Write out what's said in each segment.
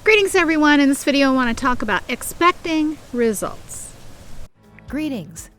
Greetings everyone. In this video I want to talk about expecting results. Greetings!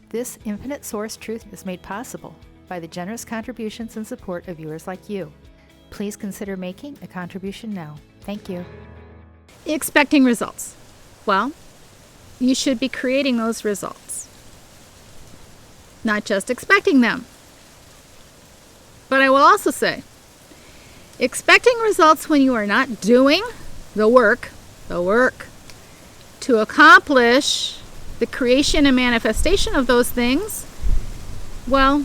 This infinite source truth is made possible by the generous contributions and support of viewers like you. Please consider making a contribution now. Thank you. Expecting results. Well, you should be creating those results, not just expecting them. But I will also say, expecting results when you are not doing the work to accomplish the creation and manifestation of those things, well,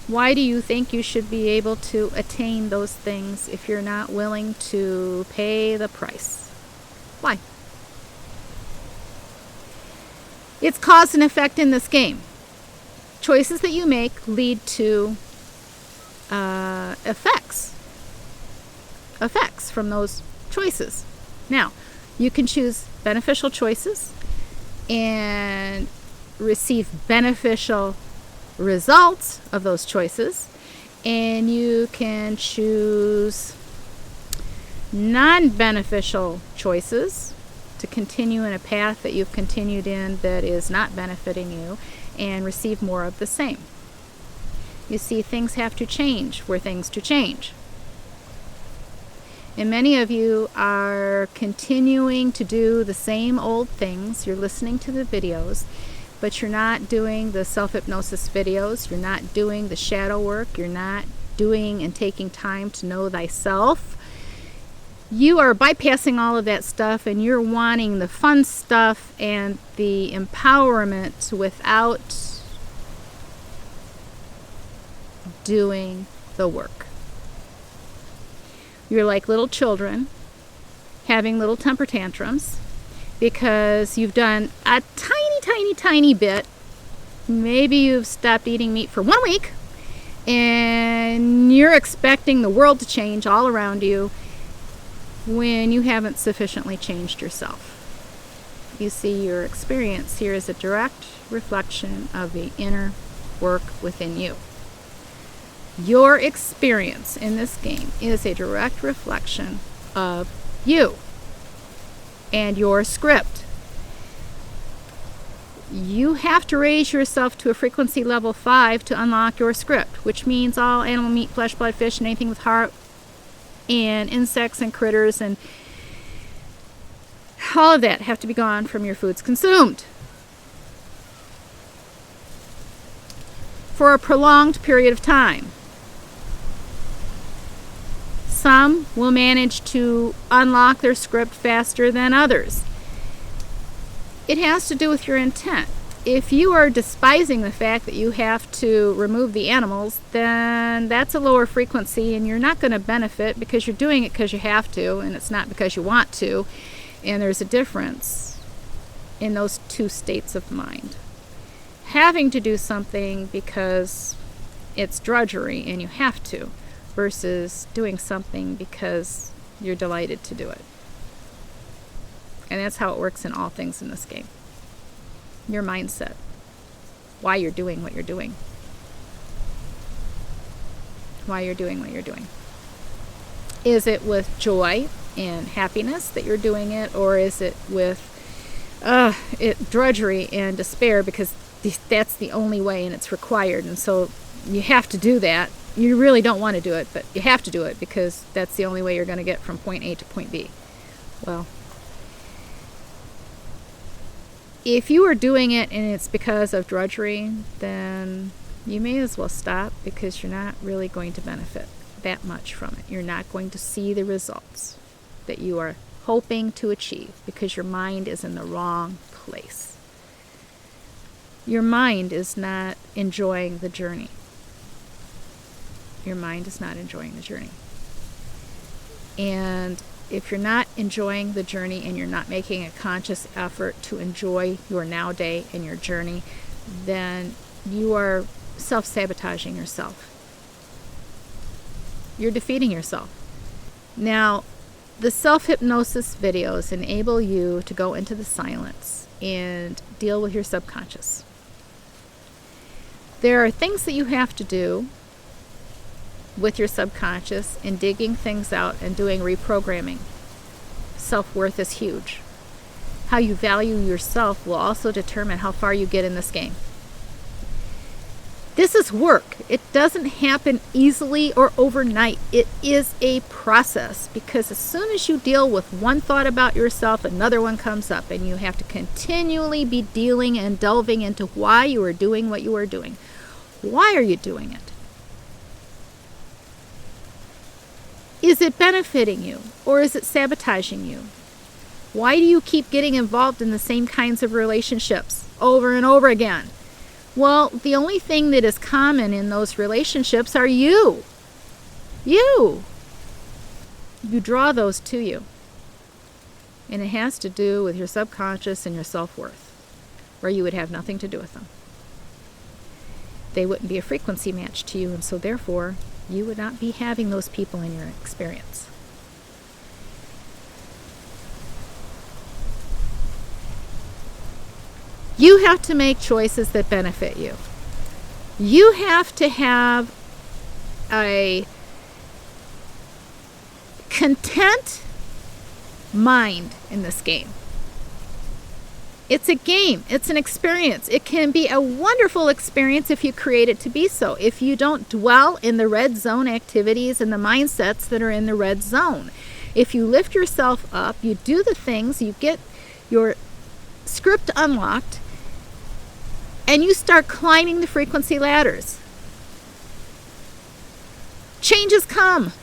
why do you think you should be able to attain those things if you're not willing to pay the price? Why? It's cause and effect in this game. Choices that you make lead to effects from those choices. Now, you can choose beneficial choices and receive beneficial results of those choices, and you can choose non-beneficial choices to continue in a path that you've continued in that is not benefiting you and receive more of the same. You see, things have to change for things to change. And many of you are continuing to do the same old things. You're listening to the videos, but you're not doing the self-hypnosis videos. You're not doing the shadow work. You're not doing and taking time to know thyself. You are bypassing all of that stuff, and you're wanting the fun stuff and the empowerment without doing the work. You're like little children having little temper tantrums because you've done a tiny bit. Maybe you've stopped eating meat for 1 week and you're expecting the world to change all around you when you haven't sufficiently changed yourself. You see, your experience here is a direct reflection of the inner work within you. Your experience in this game is a direct reflection of you and your script. You have to raise yourself to a frequency level 5 to unlock your script, which means all animal meat, flesh, blood, fish, and anything with heart, and insects and critters, and all of that have to be gone from your foods consumed for a prolonged period of time. Some will manage to unlock their script faster than others. It has to do with your intent. If you are despising the fact that you have to remove the animals, then that's a lower frequency and you're not going to benefit because you're doing it because you have to and it's not because you want to. And there's a difference in those two states of mind. Having to do something because it's drudgery and you have to, versus doing something because you're delighted to do it. And that's how it works in all things in this game. Your mindset, why you're doing what you're doing. Why you're doing what you're doing. Is it with joy and happiness that you're doing it, or is it with drudgery and despair because that's the only way and it's required, and so you have to do that. You really don't want to do it, but you have to do it because that's the only way you're going to get from point A to point B. Well, if you are doing it and it's because of drudgery, then you may as well stop because you're not really going to benefit that much from it. You're not going to see the results that you are hoping to achieve because your mind is in the wrong place. Your mind is not enjoying the journey. Your mind is not enjoying the journey. And if you're not enjoying the journey and you're not making a conscious effort to enjoy your now day and your journey, then you are self-sabotaging yourself. You're defeating yourself. Now, the self-hypnosis videos enable you to go into the silence and deal with your subconscious. There are things that you have to do with your subconscious and digging things out and doing reprogramming. self-worth is huge. How you value yourself will also determine how far you get in this game. This is work. It doesn't happen easily or overnight. It is a process, because as soon as you deal with one thought about yourself, another one comes up, and you have to continually be dealing and delving into why you are doing what you are doing. Why are you doing it? Is it benefiting you, or is it sabotaging you? Why do you keep getting involved in the same kinds of relationships over and over again? Well, the only thing that is common in those relationships are you. You. You draw those to you. And it has to do with your subconscious and your self-worth, where you would have nothing to do with them. They wouldn't be a frequency match to you, and so therefore, you would not be having those people in your experience. You have to make choices that benefit you. You have to have a content mind in this game. It's a game. It's an experience. It can be a wonderful experience if you create it to be so. If you don't dwell in the red zone activities and the mindsets that are in the red zone. If you lift yourself up, you do the things, you get your script unlocked, and you start climbing the frequency ladders. Changes come.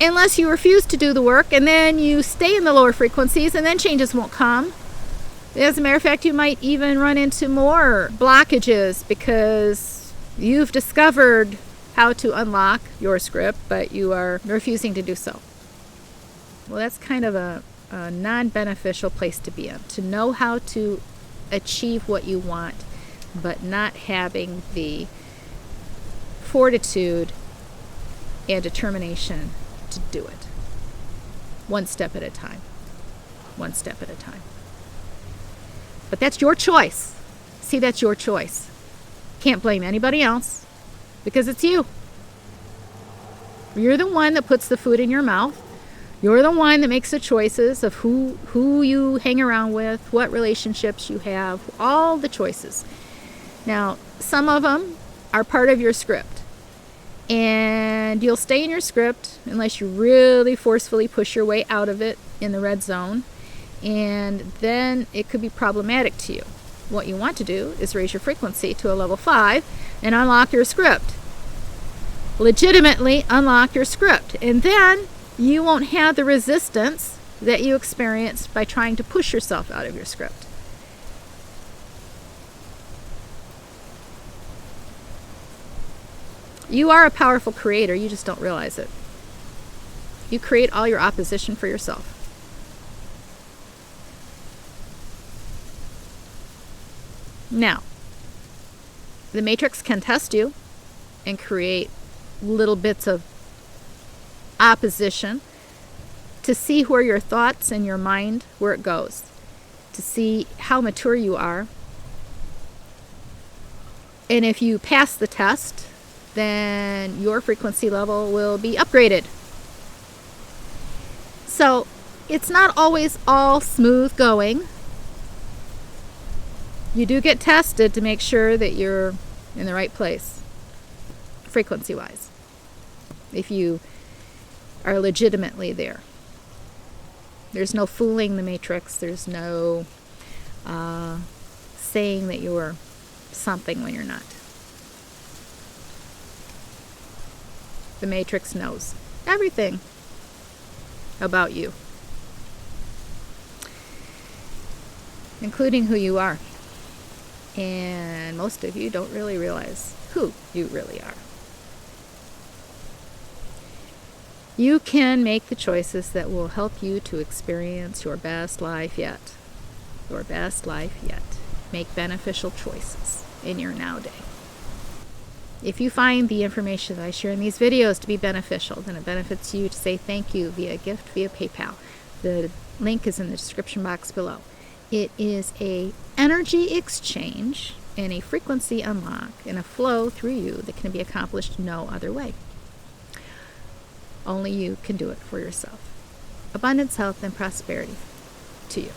Unless you refuse to do the work, and then you stay in the lower frequencies, and then changes won't come. As a matter of fact, you might even run into more blockages because you've discovered how to unlock your script, but you are refusing to do so. Well, that's kind of a non-beneficial place to be in, to know how to achieve what you want, but not having the fortitude and determination to do it. One step at a time. One step at a time. But that's your choice. See, that's your choice. Can't blame anybody else, because it's you. You're the one that puts the food in your mouth. You're the one that makes the choices of who you hang around with, what relationships you have, all the choices. Now, some of them are part of your script. And you'll stay in your script unless you really forcefully push your way out of it in the red zone. And then it could be problematic to you. What you want to do is raise your frequency to a level 5 and unlock your script. Legitimately unlock your script. And then you won't have the resistance that you experienced by trying to push yourself out of your script. You are a powerful creator, you just don't realize it. You create all your opposition for yourself. Now, the matrix can test you and create little bits of opposition to see where your thoughts and your mind, where it goes, to see how mature you are. And if you pass the test, then your frequency level will be upgraded. So it's not always all smooth going. You do get tested to make sure that you're in the right place, frequency-wise, if you are legitimately there. There's no fooling the matrix. There's no saying that you're something when you're not. The matrix knows everything about you, including who you are. And most of you don't really realize who you really are. You can make the choices that will help you to experience your best life yet. Your best life yet. Make beneficial choices in your now day. If you find the information that I share in these videos to be beneficial, then it benefits you to say thank you via gift, via PayPal. The link is in the description box below. It is a energy exchange and a frequency unlock and a flow through you that can be accomplished no other way. Only you can do it for yourself. Abundance, health, and prosperity to you.